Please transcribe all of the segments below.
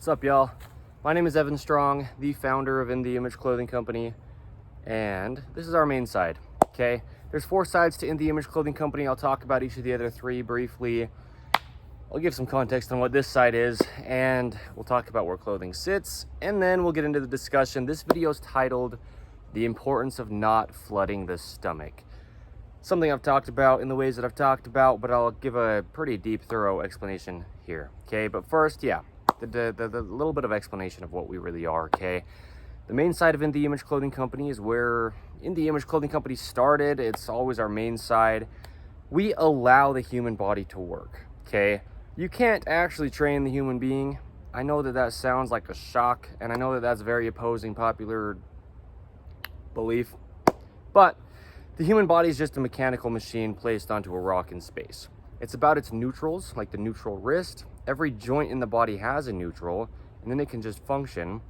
What's up, y'all? My name is Evan Strong, the founder of In the Image Clothing Company, and this is our main side, okay? There's 4 sides to In the Image Clothing Company. I'll talk about each of the other 3 briefly. I'll give some context on what this side is, and we'll talk about where clothing sits, and then we'll get into the discussion. This video is titled, The Importance of Not Flooding the Stomach. Something I've talked about in the ways that I've talked about, but I'll give a pretty deep, thorough explanation here, okay? But first, the little bit of explanation of what we really are, okay? The main side of In the Image Clothing Company is where In the Image Clothing Company started. It's always our main side. We allow the human body to work, okay? You can't actually train the human being. I know that that sounds like a shock, and I know that that's very opposing popular belief, but the human body is just a mechanical machine placed onto a rock in space. It's about its neutrals, like the neutral wrist. Every joint in the body has a neutral, and then it can just function.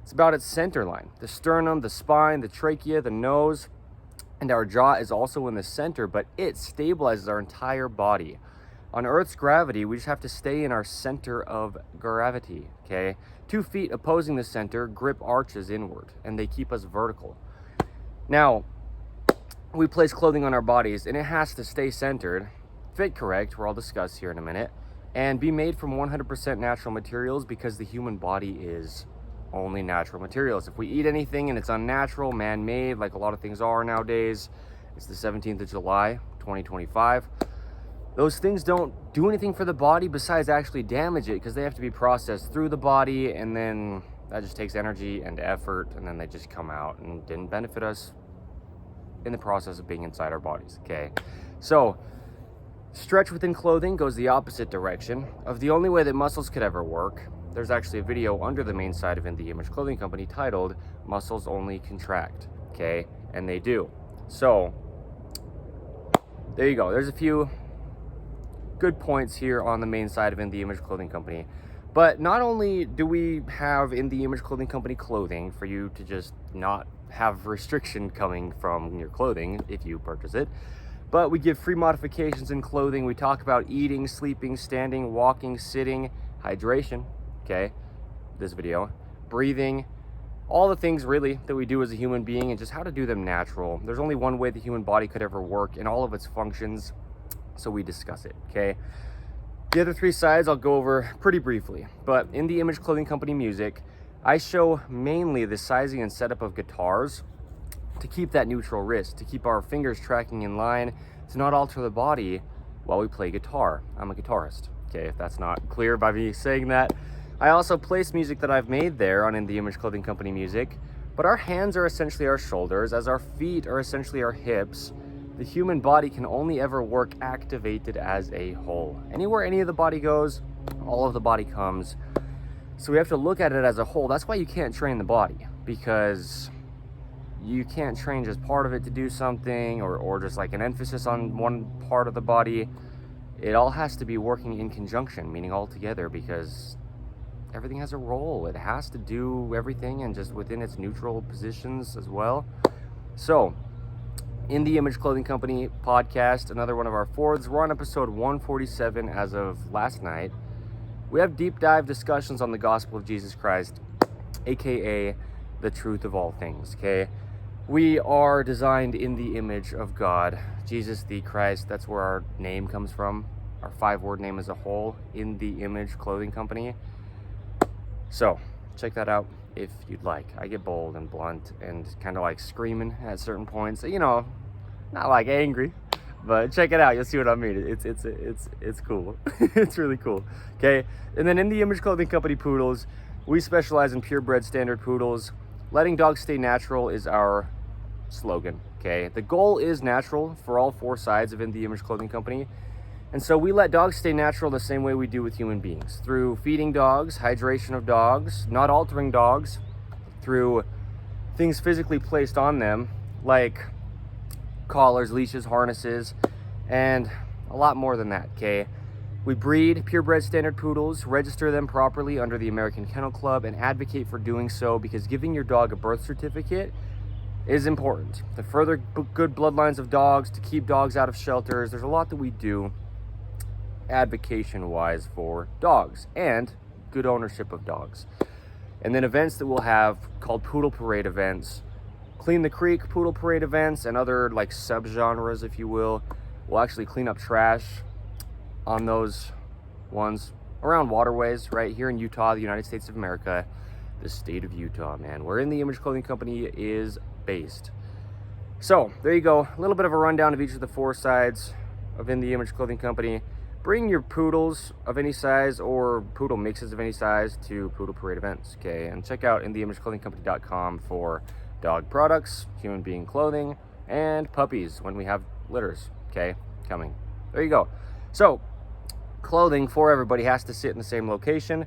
It's about its center line, the sternum, the spine, the trachea, the nose, and our jaw is also in the center, but it stabilizes our entire body. On Earth's gravity, we just have to stay in our center of gravity, okay? 2 feet opposing the center grip arches inward, and they keep us vertical. Now, we place clothing on our bodies, and it has to stay centered, fit correct, where I'll discuss here in a minute, and be made from 100% natural materials, because the human body is only natural materials. If we eat anything and it's unnatural, man-made, like a lot of things are nowadays, it's the 17th of July, 2025, those things don't do anything for the body besides actually damage it, because they have to be processed through the body, and then that just takes energy and effort, and then they just come out and didn't benefit us in the process of being inside our bodies, okay? So, stretch within clothing goes the opposite direction of the only way that muscles could ever work. There's actually a video under the main side of In the Image Clothing Company titled, Muscles Only Contract, okay? And they do. So, there you go. There's a few good points here on the main side of In the Image Clothing Company. But not only do we have In the Image Clothing Company clothing for you to just not have restriction coming from your clothing if you purchase it, but we give free modifications in clothing. We talk about eating, sleeping, standing, walking, sitting, hydration, okay, this video, breathing, all the things really that we do as a human being, and just how to do them natural. There's only one way the human body could ever work in all of its functions, so we discuss it, okay? The other 3 sides I'll go over pretty briefly, but In the Image Clothing Company music, I show mainly the sizing and setup of guitars to keep that neutral wrist, to keep our fingers tracking in line, to not alter the body while we play guitar. I'm a guitarist, okay, if that's not clear by me saying that. I also place music that I've made there on In the Image Clothing Company music, but our hands are essentially our shoulders, as our feet are essentially our hips. The human body can only ever work activated as a whole. Anywhere any of the body goes, all of the body comes. So we have to look at it as a whole. That's why you can't train the body, because you can't train just part of it to do something, or just like an emphasis on one part of the body. It all has to be working in conjunction, meaning all together, because everything has a role. It has to do everything and just within its neutral positions as well. So, In the Image Clothing Company podcast, another one of our 4s. We're on episode 147 as of last night. We have deep dive discussions on the gospel of Jesus Christ, aka the truth of all things, okay? We are designed in the image of God, Jesus the Christ. That's where our name comes from, our 5-word name as a whole, In the Image Clothing Company. So, check that out if you'd like. I get bold and blunt and kind of like screaming at certain points, you know, not like angry, but check it out. You'll see what I mean. It's cool. It's really cool. Okay. And then In the Image Clothing Company poodles, we specialize in purebred standard poodles. Letting dogs stay natural is our slogan. Okay. The goal is natural for all 4 sides of In the Image Clothing Company. And so we let dogs stay natural the same way we do with human beings, through feeding dogs, hydration of dogs, not altering dogs, through things physically placed on them, like collars, leashes, harnesses, and a lot more than that, okay? We breed purebred standard poodles, register them properly under the American Kennel Club, and advocate for doing so, because giving your dog a birth certificate is important. To further good bloodlines of dogs, to keep dogs out of shelters, there's a lot that we do advocation-wise for dogs. And good ownership of dogs. And then events that we'll have called poodle parade events, clean the creek poodle parade events, and other like subgenres, if you will. We'll actually clean up trash on those ones around waterways right here in Utah, the United States of America, the state of Utah, man, where In The Image Clothing Company is based. So there you go, a little bit of a rundown of each of the 4 sides of In The Image Clothing Company. Bring your poodles of any size or poodle mixes of any size to poodle parade events, okay? And check out InTheImageClothingCompany.com for dog products, human being clothing, and puppies when we have litters, okay, coming. There you go. So clothing for everybody has to sit in the same location.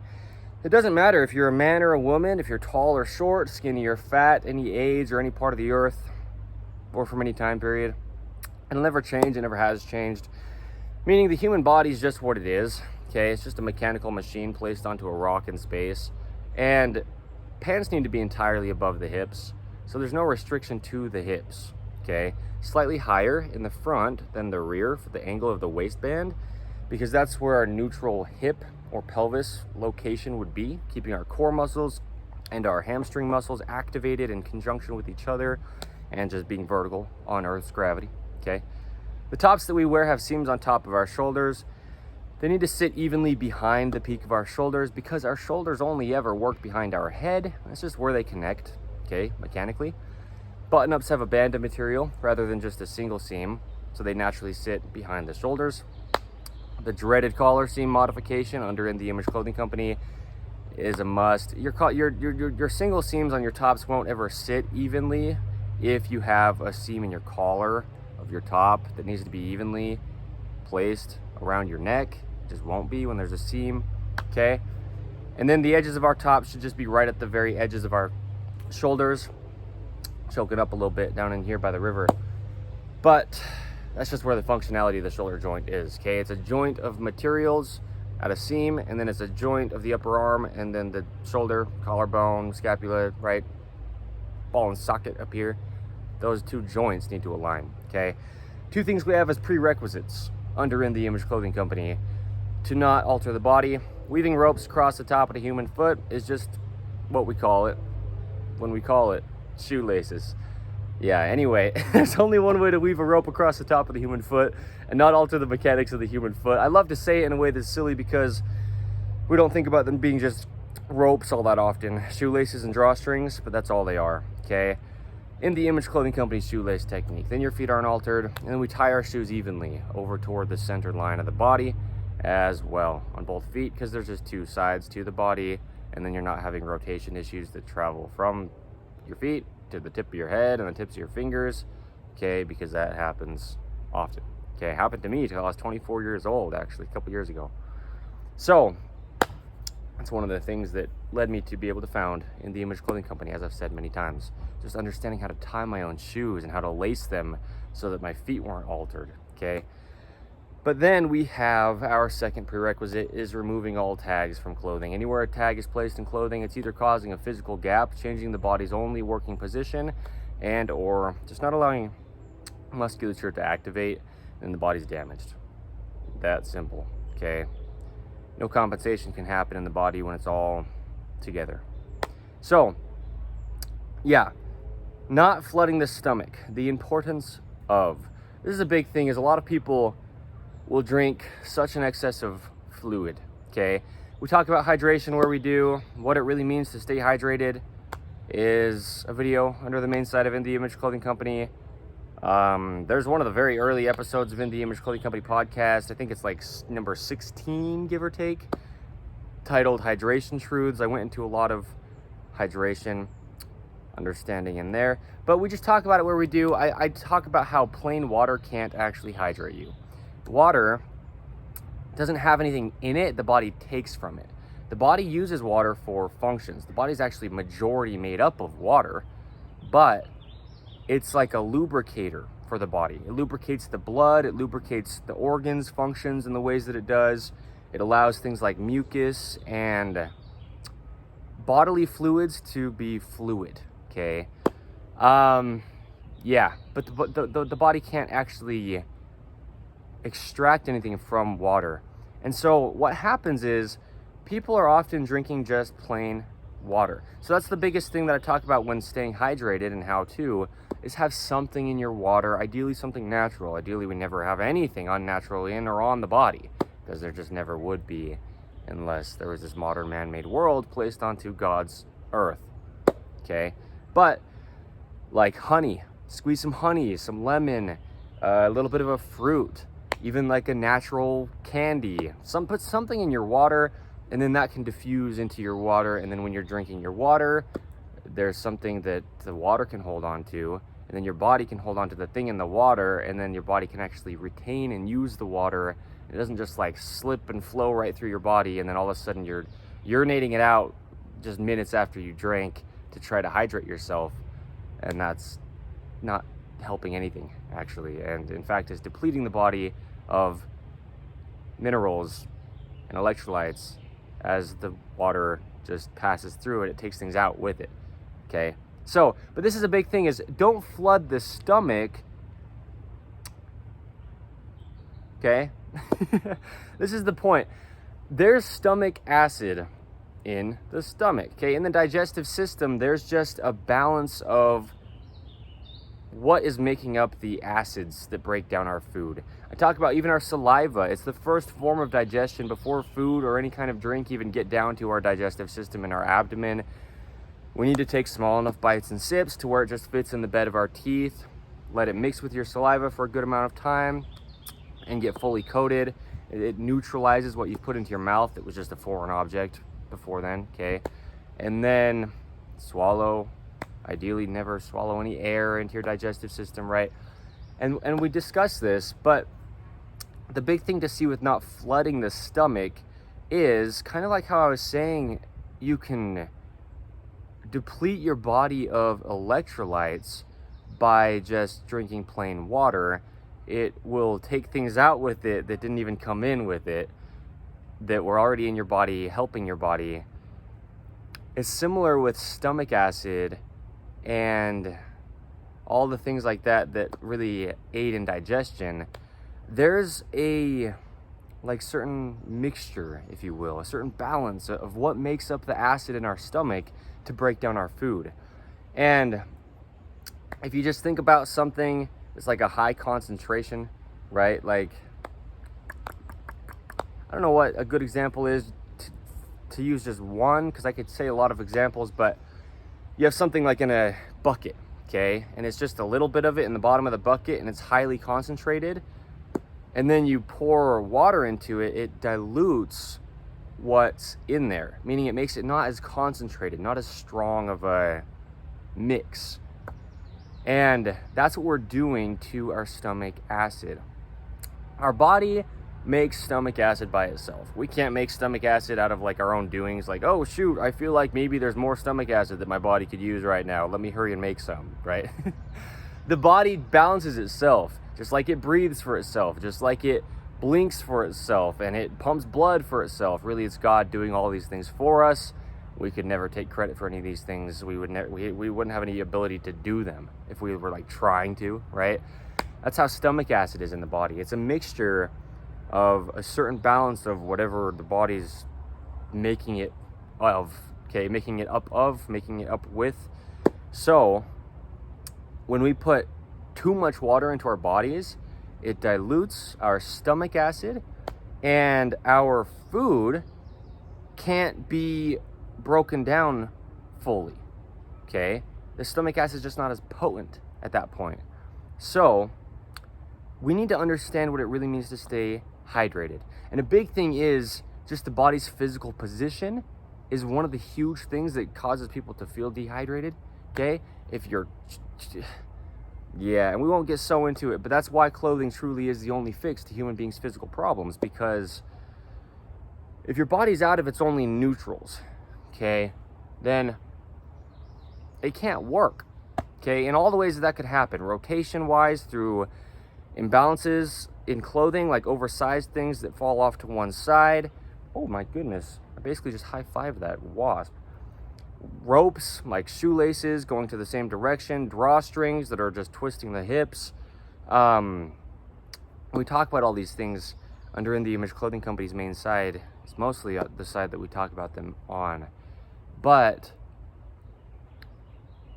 It doesn't matter if you're a man or a woman, if you're tall or short, skinny or fat, any age or any part of the earth, or from any time period. It'll never change, it never has changed. Meaning the human body is just what it is, okay? It's just a mechanical machine placed onto a rock in space. And pants need to be entirely above the hips, so there's no restriction to the hips, okay? Slightly higher in the front than the rear for the angle of the waistband, because that's where our neutral hip or pelvis location would be, keeping our core muscles and our hamstring muscles activated in conjunction with each other and just being vertical on Earth's gravity, okay? The tops that we wear have seams on top of our shoulders. They need to sit evenly behind the peak of our shoulders because our shoulders only ever work behind our head. That's just where they connect, okay, mechanically. Button-ups have a band of material rather than just a single seam, so they naturally sit behind the shoulders. The dreaded collar seam modification under In The Image Clothing Company is a must. Your single seams on your tops won't ever sit evenly if you have a seam in your collar of your top that needs to be evenly placed around your neck. It just won't be when there's a seam, okay? And then the edges of our top should just be right at the very edges of our shoulders, choking up a little bit down in here by the river. But that's just where the functionality of the shoulder joint is, okay? It's a joint of materials at a seam, and then it's a joint of the upper arm, and then the shoulder, collarbone, scapula, right? Ball and socket up here. Those 2 joints need to align, okay? 2 things we have as prerequisites under In The Image Clothing Company to not alter the body. Weaving ropes across the top of the human foot is just what we call it when we call it shoelaces. Yeah, anyway, there's only one way to weave a rope across the top of the human foot and not alter the mechanics of the human foot. I love to say it in a way that's silly because we don't think about them being just ropes all that often. Shoelaces and drawstrings, but that's all they are, okay? In The Image Clothing Company shoelace technique. Then your feet aren't altered, and then we tie our shoes evenly over toward the center line of the body as well on both feet, because there's just 2 sides to the body, and then you're not having rotation issues that travel from your feet to the tip of your head and the tips of your fingers, okay, because that happens often, okay? It happened to me till I was 24 years old, actually, a couple years ago. So that's one of the things that led me to be able to found In The Image Clothing Company, as I've said many times. Just understanding how to tie my own shoes and how to lace them so that my feet weren't altered, okay? But then we have our second prerequisite is removing all tags from clothing. Anywhere a tag is placed in clothing, it's either causing a physical gap, changing the body's only working position, and or just not allowing musculature to activate, and the body's damaged. That simple, okay? No compensation can happen in the body when it's all together. So, yeah, not flooding the stomach. The importance of. This is a big thing, is a lot of people will drink such an excess of fluid, okay? We talk about hydration where we do. What it really means to stay hydrated is a video under the main site of In The Image Clothing Company. There's one of the very early episodes of In The Image Clothing Company podcast. I think it's like number 16, give or take, titled Hydration Truths. I went into a lot of hydration understanding in there, but we just talk about it where we do. I talk about how plain water can't actually hydrate you. Water doesn't have anything in it the body takes from it. The body uses water for functions. The body's actually majority made up of water, but it's like a lubricator for the body. It lubricates the blood, it lubricates the organs, functions in the ways that it does. It allows things like mucus and bodily fluids to be fluid, okay? Yeah, but the body can't actually extract anything from water. And so what happens is people are often drinking just plain water. So that's the biggest thing that I talk about when staying hydrated and how to, is have something in your water, ideally something natural. Ideally, we never have anything unnatural in or on the body, because there just never would be unless there was this modern man-made world placed onto God's earth, okay? But like honey, squeeze some honey, some lemon, a little bit of a fruit, even like a natural candy. Put something in your water, and then that can diffuse into your water, and then when you're drinking your water, there's something that the water can hold on to, and then your body can hold on to the thing in the water, and then your body can actually retain and use the water. It doesn't just like slip and flow right through your body, and then all of a sudden you're urinating it out just minutes after you drank to try to hydrate yourself, and that's not helping anything actually, and in fact is depleting the body of minerals and electrolytes as the water just passes through it. It takes things out with it, okay? So, but this is a big thing, is don't flood the stomach, okay? This is the point. There's stomach acid in the stomach, okay? In the digestive system, there's just a balance of what is making up the acids that break down our food. I talk about even our saliva. It's the first form of digestion before food or any kind of drink even get down to our digestive system in our abdomen. We need to take small enough bites and sips to where it just fits in the bed of our teeth. Let it mix with your saliva for a good amount of time and get fully coated. It neutralizes what you put into your mouth. It was just a foreign object before then, okay? And then swallow. Ideally, never swallow any air into your digestive system, right? And we discussed this, but the big thing to see with not flooding the stomach is kind of like how I was saying, you can deplete your body of electrolytes by just drinking plain water. It will take things out with it that didn't even come in with it, that were already in your body, helping your body. It's similar with stomach acid and all the things like that that really aid in digestion. There's a like certain mixture, if you will, a certain balance of what makes up the acid in our stomach to break down our food. And if you just think about something that's like a high concentration, right? Like, I don't know what a good example is to use just one, because I could say a lot of examples, but you have something like in a bucket, okay? And it's just a little bit of it in the bottom of the bucket, and it's highly concentrated. And then you pour water into it, it dilutes what's in there, meaning it makes it not as concentrated, not as strong of a mix. And that's what we're doing to our stomach acid. Our body makes stomach acid by itself. We can't make stomach acid out of like our own doings, like, oh shoot, I feel like maybe there's more stomach acid that my body could use right now, let me hurry and make some, right? The body balances itself, just like it breathes for itself, just like it blinks for itself, and it pumps blood for itself. Really, it's God doing all these things for us. We could never take credit for any of these things. We wouldn't have any ability to do them if we were like trying to, right? That's how stomach acid is in the body. It's a mixture of a certain balance of whatever the body's making it of, okay, making it up with. So when we put too much water into our bodies, it dilutes our stomach acid, and our food can't be broken down fully, okay? The stomach acid is just not as potent at that point. So we need to understand what it really means to stay hydrated. And a big thing is just the body's physical position is one of the huge things that causes people to feel dehydrated, okay? If you're, yeah, and we won't get so into it, but that's why clothing truly is the only fix to human beings' physical problems, because if your body's out of its only neutrals, okay, then it can't work, okay? In all the ways that could happen, rotation-wise, through imbalances in clothing, like oversized things that fall off to one side. Oh my goodness, I basically just high-fived that wasp. Ropes, like shoelaces going to the same direction, drawstrings that are just twisting the hips. We talk about all these things under In The Image Clothing Company's main side It's mostly the side that we talk about them on. But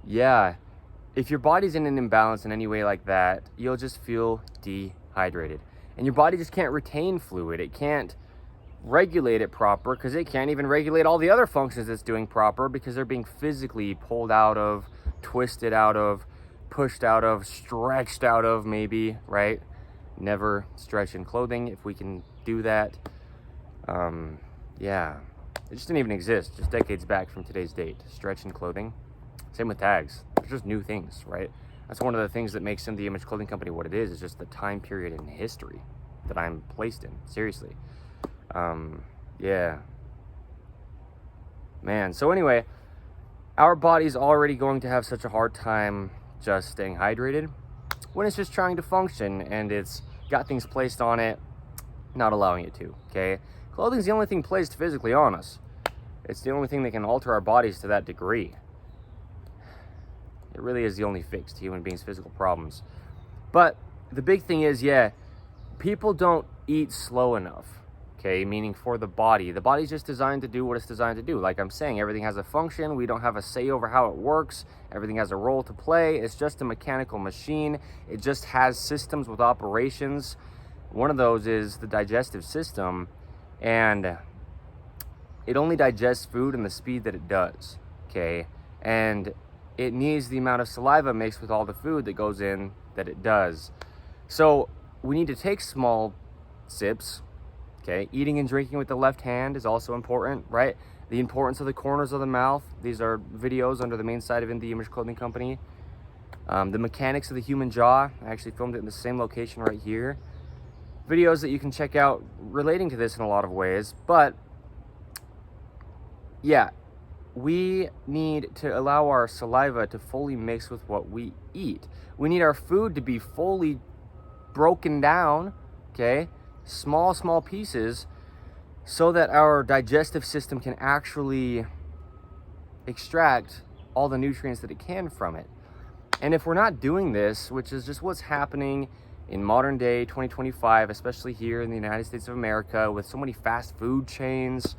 yeah, if your body's in an imbalance in any way like that, you'll just feel dehydrated. And your body just can't retain fluid. It can't regulate it proper because it can't even regulate all the other functions it's doing proper because they're being physically pulled out of, twisted out of, pushed out of, stretched out of, maybe, right? Never stretch in clothing if we can do that. Yeah, it just didn't even exist just decades back from today's date. Stretch in clothing. Same with tags. They're just new things, right? That's one of the things that makes the Image Clothing Company what it is just the time period in history that I'm placed in. Seriously. Yeah. Man, so anyway, our body's already going to have such a hard time just staying hydrated when it's just trying to function and it's got things placed on it, not allowing it to, okay? Clothing's the only thing placed physically on us. It's the only thing that can alter our bodies to that degree. It really is the only fix to human beings' physical problems. But the big thing is, yeah, people don't eat slow enough, okay? Meaning for the body. The body's just designed to do what it's designed to do. Like I'm saying, everything has a function. We don't have a say over how it works. Everything has a role to play. It's just a mechanical machine. It just has systems with operations. One of those is the digestive system, and it only digests food in the speed that it does, okay? And it needs the amount of saliva mixed with all the food that goes in that it does. So we need to take small sips, okay? Eating and drinking with the left hand is also important, right? The importance of the corners of the mouth. These are videos under the main site of the Image Clothing Company. The mechanics of the human jaw. I actually filmed it in the same location right here. Videos that you can check out relating to this in a lot of ways. But yeah, we need to allow our saliva to fully mix with what we eat. We need our food to be fully broken down, okay? Small pieces, so that our digestive system can actually extract all the nutrients that it can from it. And if we're not doing this, which is just what's happening in modern day 2025, especially here in the United States of America, with so many fast food chains,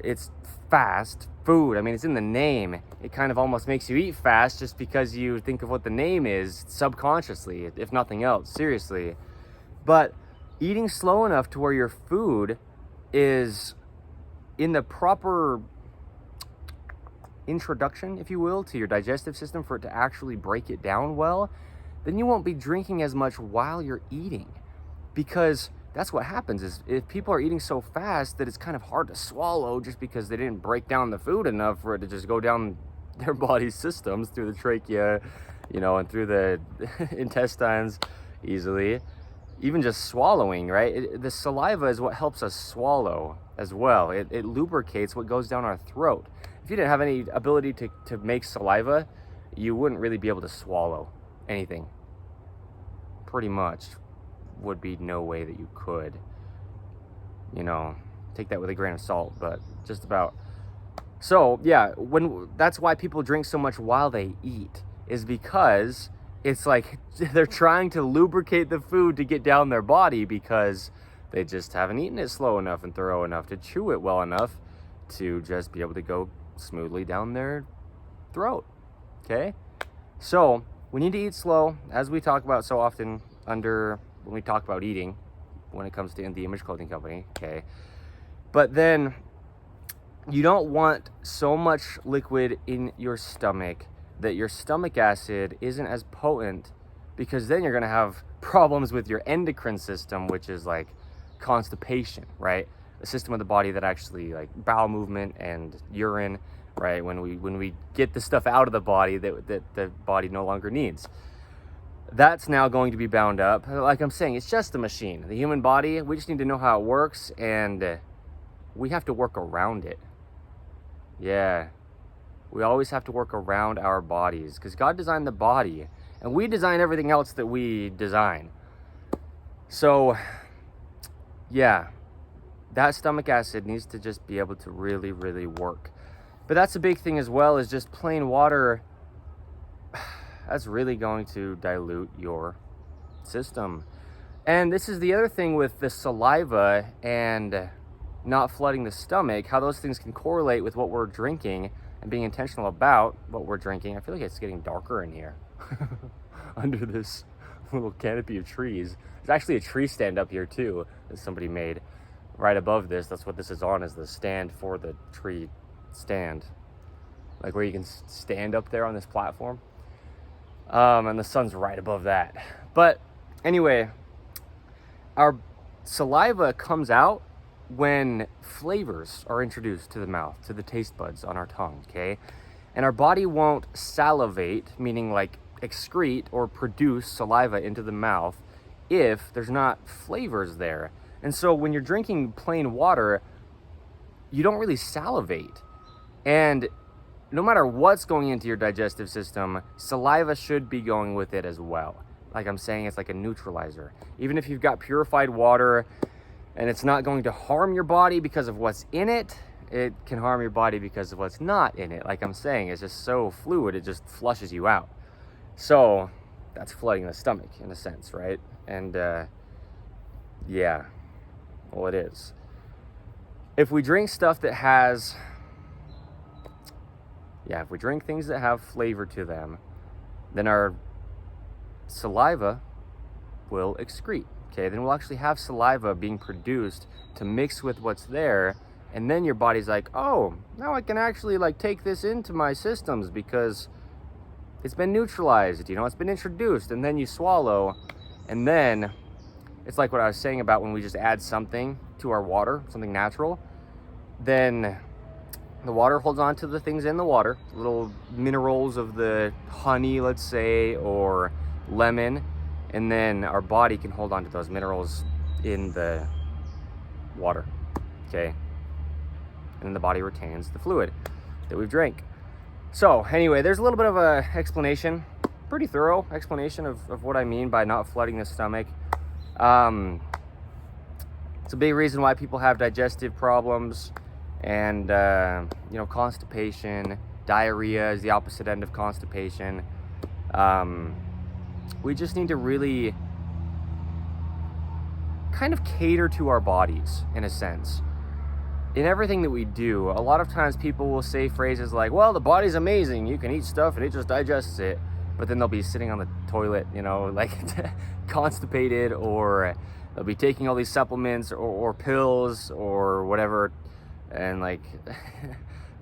it's fast food. I mean, it's in the name. It kind of almost makes you eat fast just because you think of what the name is subconsciously, if nothing else, seriously. But eating slow enough to where your food is in the proper introduction, if you will, to your digestive system for it to actually break it down well, then you won't be drinking as much while you're eating. Because that's what happens is if people are eating so fast that it's kind of hard to swallow just because they didn't break down the food enough for it to just go down their body's systems through the trachea, and through the intestines easily. Even just swallowing, right? The saliva is what helps us swallow as well. It lubricates what goes down our throat. If you didn't have any ability to make saliva, you wouldn't really be able to swallow anything. Pretty much would be no way that you could. Take that with a grain of salt, but just about. So yeah, that's why people drink so much while they eat, is because it's like they're trying to lubricate the food to get down their body because they just haven't eaten it slow enough and thorough enough to chew it well enough to just be able to go smoothly down their throat, okay? So we need to eat slow, as we talk about so often when we talk about eating, when it comes to the Image Clothing Company, okay? But then you don't want so much liquid in your stomach that your stomach acid isn't as potent, because then you're gonna have problems with your endocrine system, which is like constipation, right? The system of the body that actually, like bowel movement and urine, right? When we get the stuff out of the body that the body no longer needs. That's now going to be bound up. Like I'm saying, it's just a machine. The human body, we just need to know how it works, and we have to work around it. Yeah. We always have to work around our bodies because God designed the body and we design everything else that we design. So, yeah, that stomach acid needs to just be able to really, really work. But that's a big thing as well, is just plain water. That's really going to dilute your system. And this is the other thing with the saliva and not flooding the stomach, how those things can correlate with what we're drinking and being intentional about what we're drinking. I feel like it's getting darker in here under this little canopy of trees. There's actually a tree stand up here too that somebody made right above this. That's what this is on, is the stand for the tree stand, like where you can stand up there on this platform. And the sun's right above that. But anyway, our saliva comes out when flavors are introduced to the mouth, to the taste buds on our tongue, okay? And our body won't salivate, meaning like excrete or produce saliva into the mouth, if there's not flavors there. And so when you're drinking plain water, you don't really salivate. And no matter what's going into your digestive system, saliva should be going with it as well. Like I'm saying, it's like a neutralizer. Even if you've got purified water and it's not going to harm your body because of what's in it, it can harm your body because of what's not in it. Like I'm saying, it's just so fluid, it just flushes you out. So that's flooding the stomach in a sense, right? And yeah, well, it is. If we drink stuff that has, if we drink things that have flavor to them, then our saliva will excrete. Okay, then we'll actually have saliva being produced to mix with what's there, and then your body's like, oh, now I can actually like take this into my systems because it's been neutralized, it's been introduced. And then you swallow, and then it's like what I was saying about when we just add something to our water, something natural, then the water holds on to the things in the water, little minerals of the honey, let's say, or lemon, and then our body can hold on to those minerals in the water, okay? And then the body retains the fluid that we've drank. So anyway, there's a little bit of a explanation, pretty thorough explanation of what I mean by not flooding the stomach. It's a big reason why people have digestive problems and, constipation. Diarrhea is the opposite end of constipation. We just need to really kind of cater to our bodies in a sense. In everything that we do, a lot of times people will say phrases like, well, the body's amazing, you can eat stuff and it just digests it. But then they'll be sitting on the toilet, like constipated, or they'll be taking all these supplements or pills or whatever, and like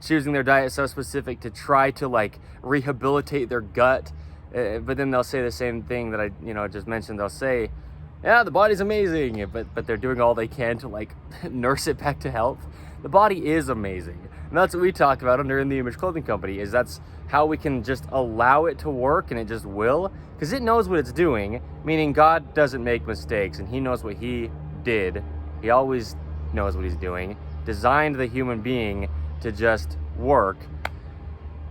choosing their diet so specific to try to like rehabilitate their gut. But then they'll say the same thing that I just mentioned. They'll say, yeah, the body's amazing, but they're doing all they can to like nurse it back to health. The body is amazing, and that's what we talk about under In The Image Clothing Company. Is that's how we can just allow it to work, and it just will, because it knows what it's doing. Meaning God doesn't make mistakes, and He knows what He did. He always knows what He's doing. Designed the human being to just work.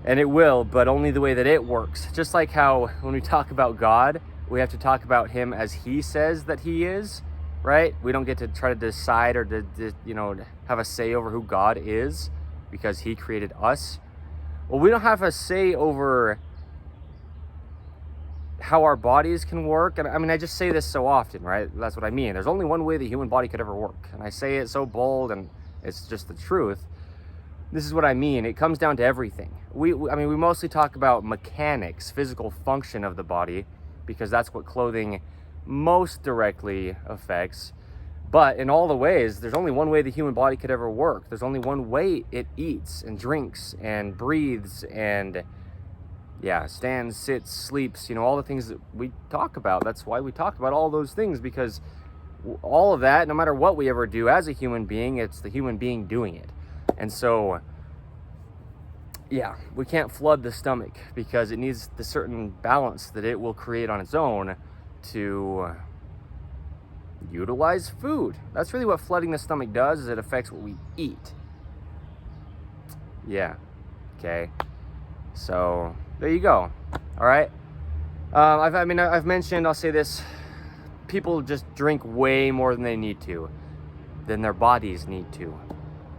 And it will, but only the way that it works. Just like how when we talk about God, we have to talk about Him as He says that He is, right? We don't get to try to decide or to have a say over who God is because He created us. Well, we don't have a say over how our bodies can work. And I mean, I just say this so often, right? That's what I mean. There's only one way the human body could ever work. And I say it so bold, and it's just the truth. This is what I mean. It comes down to everything. We mostly talk about mechanics, physical function of the body, because that's what clothing most directly affects. But in all the ways, there's only one way the human body could ever work. There's only one way it eats and drinks and breathes and stands, sits, sleeps, all the things that we talk about. That's why we talk about all those things, because all of that, no matter what we ever do as a human being, it's the human being doing it. And so, we can't flood the stomach because it needs the certain balance that it will create on its own to utilize food. That's really what flooding the stomach does, is it affects what we eat. Okay. So there you go. All right. I've mentioned, I'll say this, people just drink way more than they need to, than their bodies need to.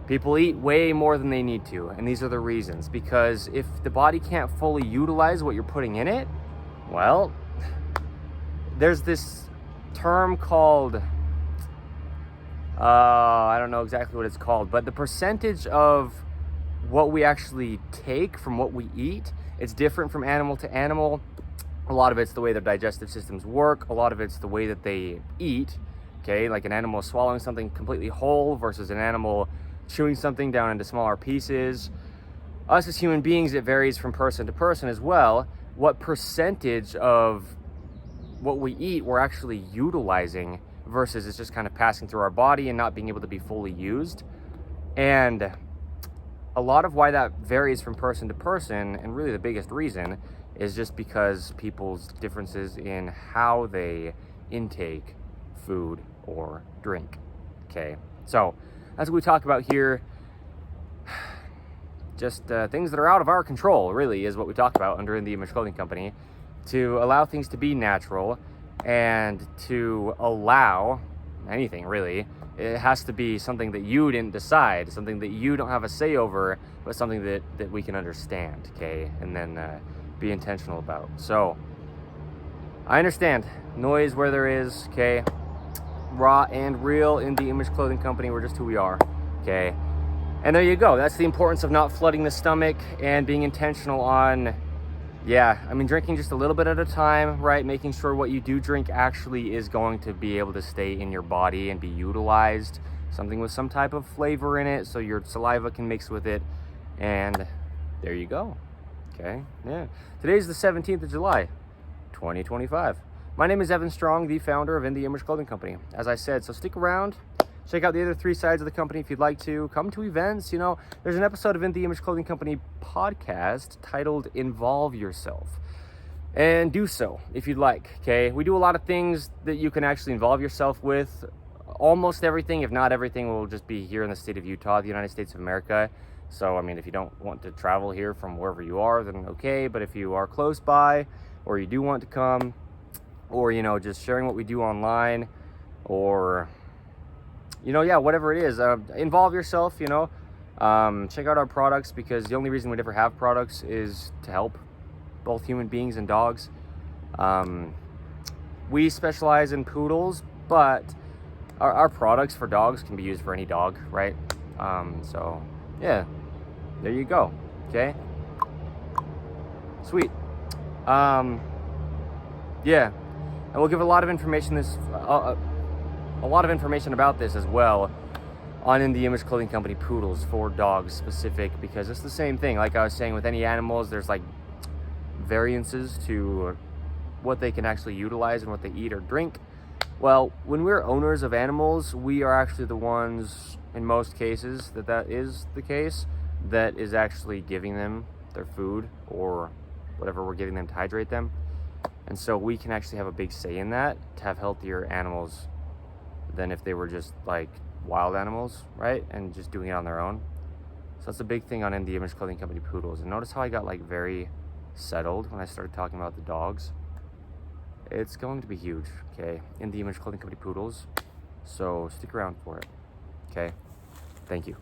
People eat way more than they need to, and these are the reasons. Because if the body can't fully utilize what you're putting in it, well, there's this term called I don't know exactly what it's called, but the percentage of what we actually take from what we eat, it's different from animal to animal. A lot of it's the way their digestive systems work. A lot of it's the way that they eat. Okay, like an animal swallowing something completely whole versus an animal chewing something down into smaller pieces. Us as human beings, it varies from person to person as well. What percentage of what we eat we're actually utilizing versus it's just kind of passing through our body and not being able to be fully used. And a lot of why that varies from person to person, and really the biggest reason, is just because people's differences in how they intake food or drink. Okay, so that's what we talk about here. Just things that are out of our control, really, is what we talk about under In The Image Clothing Company, to allow things to be natural and to allow anything, really. It has to be something that you didn't decide, something that you don't have a say over, but something that we can understand, okay, and then be intentional about. So I understand noise where there is, okay, raw and real. In The Image Clothing Company, we're just who we are, okay. And there you go. That's the importance of not flooding the stomach and being intentional on, drinking just a little bit at a time, right? Making sure what you do drink actually is going to be able to stay in your body and be utilized. Something with some type of flavor in it so your saliva can mix with it. And there you go. Okay, yeah. Today's the 17th of July, 2025. My name is Evan Strong, the founder of In The Image Clothing Company. As I said, so stick around. Check out the other 3 sides of the company if you'd like to. Come to events. There's an episode of In The Image Clothing Company podcast titled Involve Yourself. And do so if you'd like, okay? We do a lot of things that you can actually involve yourself with. Almost everything, if not everything, will just be here in the state of Utah, the United States of America. So, if you don't want to travel here from wherever you are, then okay. But if you are close by, or you do want to come, or, just sharing what we do online, or whatever it is, involve yourself, check out our products, because the only reason we'd ever have products is to help both human beings and dogs. We specialize in poodles, but our products for dogs can be used for any dog, right? So yeah, there you go. Okay, sweet. Yeah, and we'll give a lot of information about this as well on In The Image Clothing Company Poodles for dogs specific, because it's the same thing. Like I was saying, with any animals, there's like variances to what they can actually utilize and what they eat or drink. Well, when we're owners of animals, we are actually the ones, in most cases, that is the case, that is actually giving them their food or whatever we're giving them to hydrate them. And so we can actually have a big say in that, to have healthier animals than if they were just like wild animals, right? And just doing it on their own. So that's a big thing on In The Image Clothing Company Poodles. And notice how I got like very settled when I started talking about the dogs. It's going to be huge, okay? In The Image Clothing Company Poodles. So stick around for it, okay? Thank you.